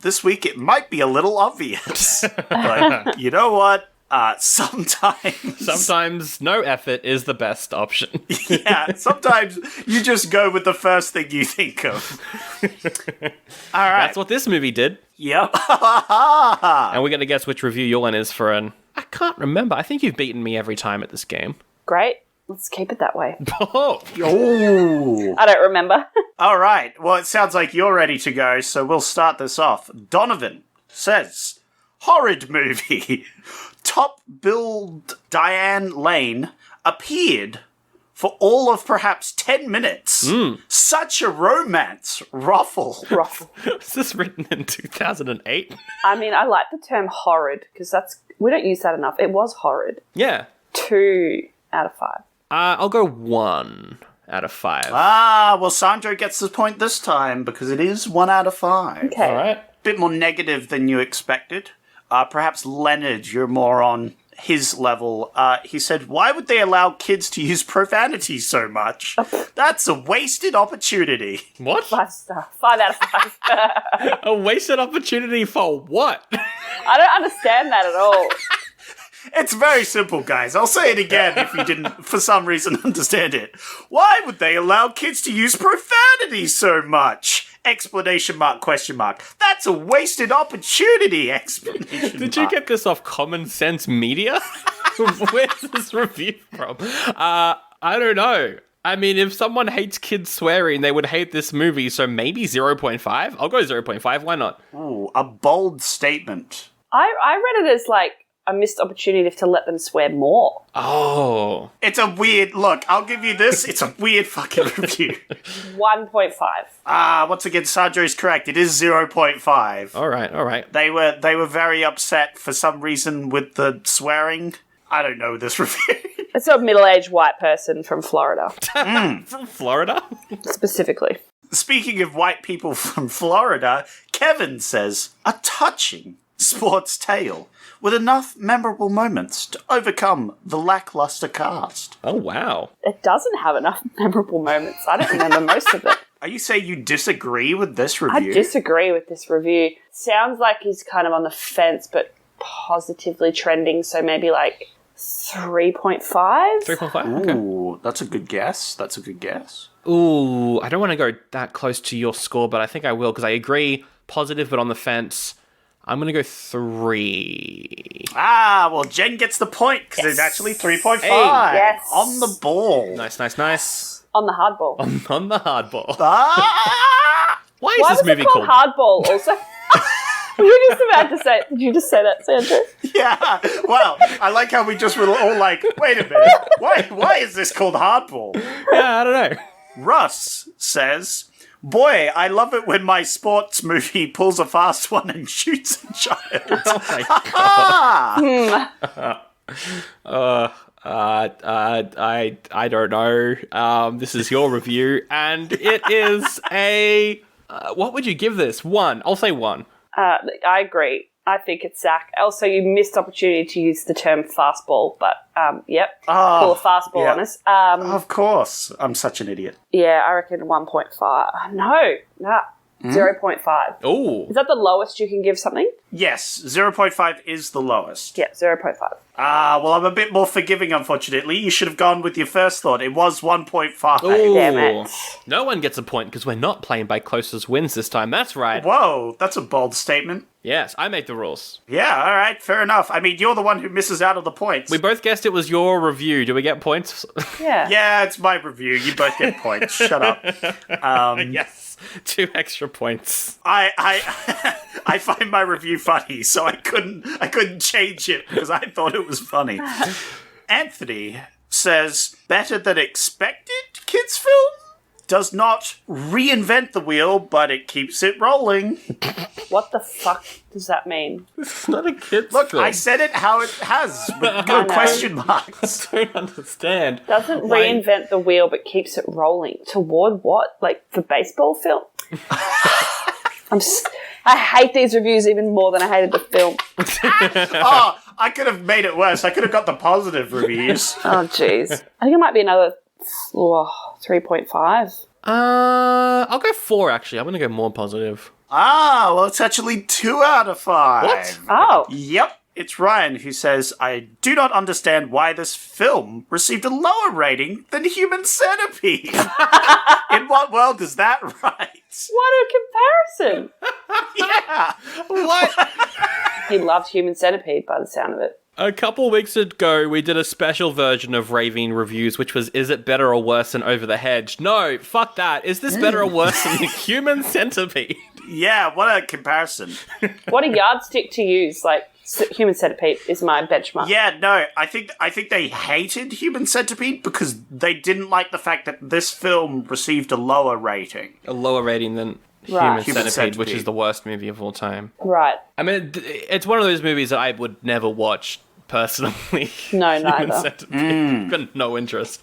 This week it might be a little obvious, but you know what? Sometimes no effort is the best option. Yeah, sometimes you just go with the first thing you think of. All right. That's what this movie did. Yep. And we're going to guess which review your one is for I can't remember. I think you've beaten me every time at this game. Great. Let's keep it that way. Oh. I don't remember. All right. Well, it sounds like you're ready to go, so we'll start this off. Donovan says, horrid movie. Top-billed Diane Lane appeared for all of perhaps 10 minutes. Such a romance. Ruffle. Was this written in 2008? I mean, I like the term horrid, because we don't use that enough. It was horrid. Yeah. 2 out of 5. I'll go 1 out of 5. Well, Sandro gets the point this time, because it is 1 out of 5. Okay. All right. Bit more negative than you expected. Perhaps Leonard, you're more on his level. He said, why would they allow kids to use profanity so much? That's a wasted opportunity. What? 5 star. 5 out of 5. A wasted opportunity for what? I don't understand that at all. It's very simple, guys. I'll say it again if you didn't, for some reason, understand it. Why would they allow kids to use profanity so much? Exclamation mark, question mark. That's a wasted opportunity, exclamation mark. Did you get this off Common Sense Media? Where's this review from? I don't know. I mean, if someone hates kids swearing, they would hate this movie, so maybe 0.5? I'll go 0.5, why not? Ooh, a bold statement. I read it as like a missed opportunity to let them swear more. Oh. It's a weird, look, I'll give you this, it's a weird fucking review. 1.5. Once again, Sandro's correct, it is 0.5. All right. They were very upset for some reason with the swearing. I don't know this review. It's a middle-aged white person from Florida. From Florida? Specifically. Speaking of white people from Florida, Kevin says, a touching sports tale with enough memorable moments to overcome the lackluster cast. Oh, wow. It doesn't have enough memorable moments. I don't remember most of it. Are you saying you disagree with this review? I disagree with this review. Sounds like he's kind of on the fence, but positively trending, so maybe like 3.5? 3.5? Okay. Ooh, that's a good guess. Ooh, I don't want to go that close to your score, but I think I will, because I agree, positive but on the fence. I'm going to go 3. Ah, well, Jen gets the point, because it's actually 3.5. Hey. Yes. On the ball. Nice. On the hardball. On the hardball. Ah! Why is this movie was it called Hardball also? Were you just about to say, did you just say that, Sandro? Yeah. Well, I like how we just were all like, wait a minute. Why is this called Hardball? Yeah, I don't know. Russ says, boy, I love it when my sports movie pulls a fast one and shoots a child. Oh my God. I don't know. This is your review, and it is a... what would you give this? 1. I'll say 1. I agree. I think it's Zach. Also, you missed opportunity to use the term fastball, but yep, pull a fastball on us. Of course. I'm such an idiot. Yeah, I reckon 1.5. No, 0.5. Oh. Is that the lowest you can give something? Yes, 0.5 is the lowest. Yeah, 0.5. Well, I'm a bit more forgiving, unfortunately. You should have gone with your first thought. It was 1.5. Ooh. Damn it. No one gets a point because we're not playing by closest wins this time. That's right. Whoa, that's a bold statement. Yes, I make the rules. Yeah, all right, fair enough. I mean, you're the one who misses out on the points. We both guessed it was your review. Do we get points? Yeah. Yeah, it's my review. You both get points. Shut up. Yes, 2 extra points. I find my review funny, so I couldn't change it because I thought it was funny. Anthony says, better than expected kids film? Does not reinvent the wheel, but it keeps it rolling. What the fuck does that mean? It's not a kid's Look, film. I said it how it has, with no question marks. I don't understand. Doesn't reinvent the wheel, but keeps it rolling. Toward what? Like the baseball film? I hate these reviews even more than I hated the film. Oh, I could have made it worse. I could have got the positive reviews. Oh, jeez. I think it might be another 3.5. I'll go 4, actually. I'm going to go more positive. Well, it's actually 2 out of 5. What? Oh. Yep. It's Ryan who says, I do not understand why this film received a lower rating than Human Centipede. In what world is that right? What a comparison. Yeah. What? He loved Human Centipede by the sound of it. A couple weeks ago, we did a special version of Raving Reviews, which was, is it better or worse than Over the Hedge? No, fuck that. Is this better or worse than Human Centipede? Yeah, what a comparison. What a yardstick to use. Like, Human Centipede is my benchmark. Yeah, no, I think they hated Human Centipede because they didn't like the fact that this film received a lower rating. A lower rating than Right. Human Centipede, which is the worst movie of all time. Right. I mean, it's one of those movies that I would never watch personally. No, Human neither. Centipede. Got no interest.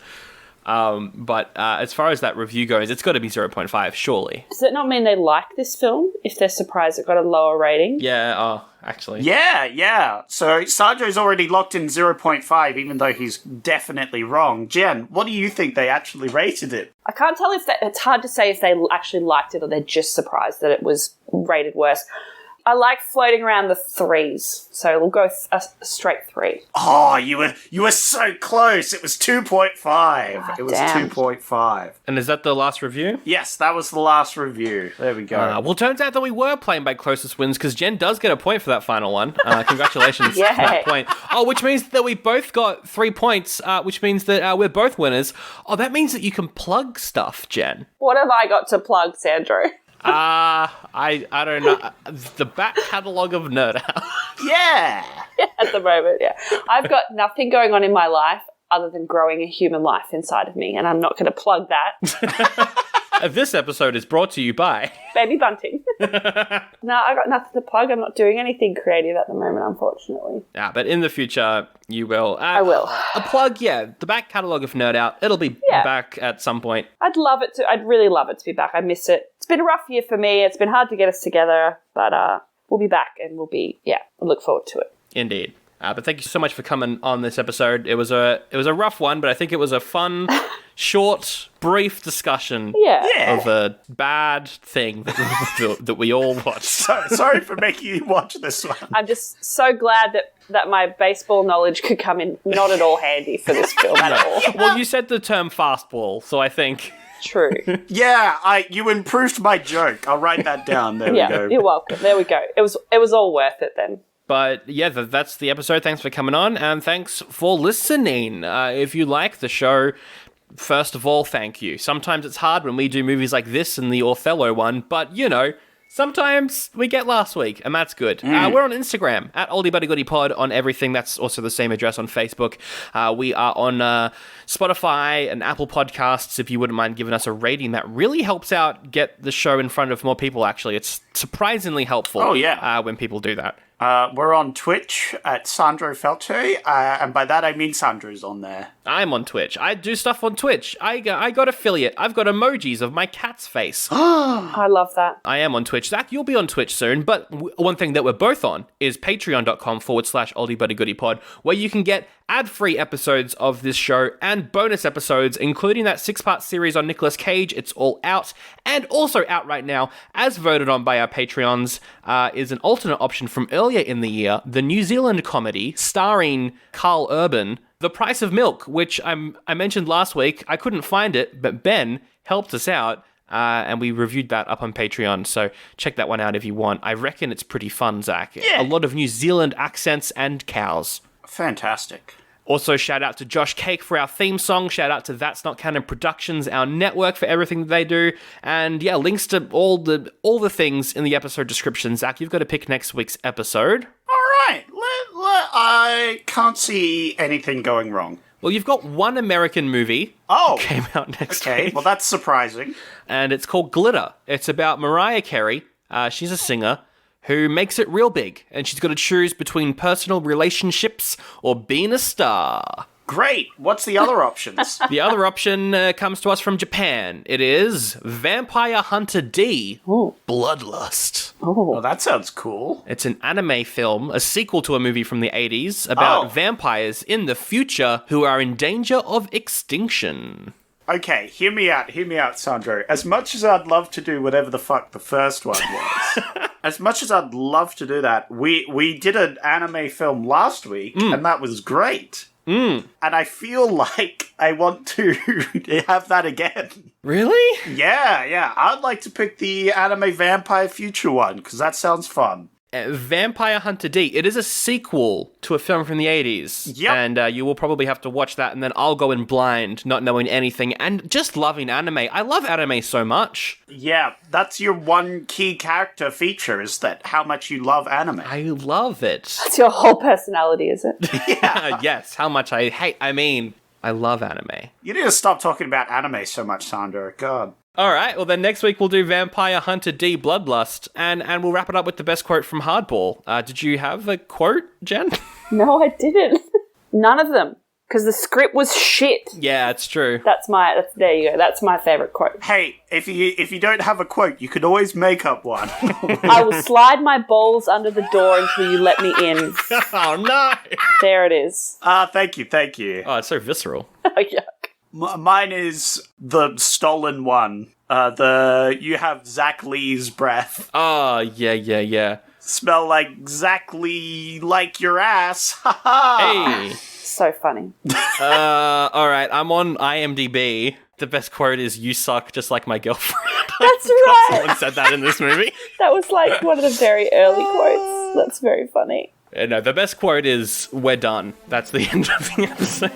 But as far as that review goes, it's got to be 0.5, surely. Does it not mean they like this film if they're surprised it got a lower rating? Yeah, actually. Yeah. So Sandro's already locked in 0.5, even though he's definitely wrong. Jen, what do you think they actually rated it? I can't tell if it's hard to say if they actually liked it or they're just surprised that it was rated worse. I like floating around the 3s, so we'll go a straight 3. Oh, you were so close. It was 2.5. It was damn. 2.5. And is that the last review? Yes, that was the last review. There we go. Well, turns out that we were playing by closest wins because Jen does get a point for that final one. Congratulations Yay. for that point. Oh, which means that we both got 3 points, which means that we're both winners. Oh, that means that you can plug stuff, Jen. What have I got to plug, Sandro? I don't know. The back catalogue of Nerd House. Yeah. At the moment, yeah. I've got nothing going on in my life other than growing a human life inside of me, and I'm not going to plug that. This episode is brought to you by Baby Bunting. No, I got nothing to plug. I'm not doing anything creative at the moment, unfortunately. Yeah, but in the future, you will. I will. A plug, the back catalogue of Nerd Out. It'll be back at some point. I'd really love it to be back. I miss it. It's been a rough year for me. It's been hard to get us together, but we'll be back and I look forward to it. Indeed. But thank you so much for coming on this episode. It was a rough one, but I think it was a fun, short, brief discussion of a bad thing that we all watched. Sorry for making you watch this one. I'm just so glad that my baseball knowledge could come in not at all handy for this film at all. Well, you said the term fastball, so I think... True. You improved my joke. I'll write that down. There we go. You're welcome. There we go. It was all worth it then. But that's the episode. Thanks for coming on, and thanks for listening. If you like the show, first of all, thank you. Sometimes it's hard when we do movies like this and the Othello one, but sometimes we get last week, and that's good. We're on Instagram, at OldieBuddyGoodiePod on everything. That's also the same address on Facebook. We are on Spotify and Apple Podcasts. If you wouldn't mind giving us a rating, that really helps out get the show in front of more people, actually. It's surprisingly helpful when people do that. We're on Twitch at Sandro Falce, and by that I mean Sandro's on there. I'm on Twitch. I do stuff on Twitch. I got affiliate. I've got emojis of my cat's face. I love that. I am on Twitch. Zach, you'll be on Twitch soon, but one thing that we're both on is patreon.com/OldieBuddyGoodiePod, where you can get ad-free episodes of this show and bonus episodes, including that 6-part series on Nicolas Cage. It's all out, and also out right now, as voted on by our Patreons, is an alternate option from earlier in the year, the New Zealand comedy starring Carl Urban, The Price of Milk, which I mentioned last week. I couldn't find it, but Ben helped us out, and we reviewed that up on Patreon, so check that one out if you want. I reckon it's pretty fun, Zach. Yeah. A lot of New Zealand accents and cows. Fantastic. Also, shout out to Josh Cake for our theme song. Shout out to That's Not Canon Productions, our network, for everything that they do. And links to all the things in the episode description. Zach, you've got to pick next week's episode. All right. I can't see anything going wrong. Well, you've got one American movie. Came out next week. Okay, well, that's surprising. And it's called Glitter. It's about Mariah Carey. She's a singer who makes it real big, and she's got to choose between personal relationships or being a star. Great. What's the other options? The other option comes to us from Japan. It is Vampire Hunter D, Bloodlust. Oh, that sounds cool. It's an anime film, a sequel to a movie from the 80s, about vampires in the future who are in danger of extinction. Okay, hear me out, Sandro. As much as I'd love to do whatever the fuck the first one was, as much as I'd love to do that, we did an anime film last week, and that was great. And I feel like I want to have that again. Really? Yeah. I'd like to pick the anime Vampire Future one, because that sounds fun. Vampire Hunter D. It is a sequel to a film from the 80s. Yep. And you will probably have to watch that, and then I'll go in blind, not knowing anything, and just loving anime. I love anime so much. Yeah, that's your one key character feature, is that how much you love anime. I love it. That's your whole personality, is it? Yeah. Yes, how much I love anime. You need to stop talking about anime so much, Sandro. God. All right, well then next week we'll do Vampire Hunter D, Bloodlust, and we'll wrap it up with the best quote from Hardball. Did you have a quote, Jen? No, I didn't. None of them, because the script was shit. Yeah, it's true. There you go. That's my favourite quote. Hey, if you don't have a quote, you could always make up one. I will slide my balls under the door until you let me in. Oh no! There it is. Thank you. Oh, it's so visceral. Oh, yuck. Mine is the stolen one. You have Zach Lee's breath. Oh, yeah. Smell like exactly like your ass. Ha ha. Hey. So funny. All right, I'm on IMDb. The best quote is, "You suck just like my girlfriend." That's right. Someone said that in this movie. That was like one of the very early quotes. That's very funny. No, the best quote is, "We're done." That's the end of the episode.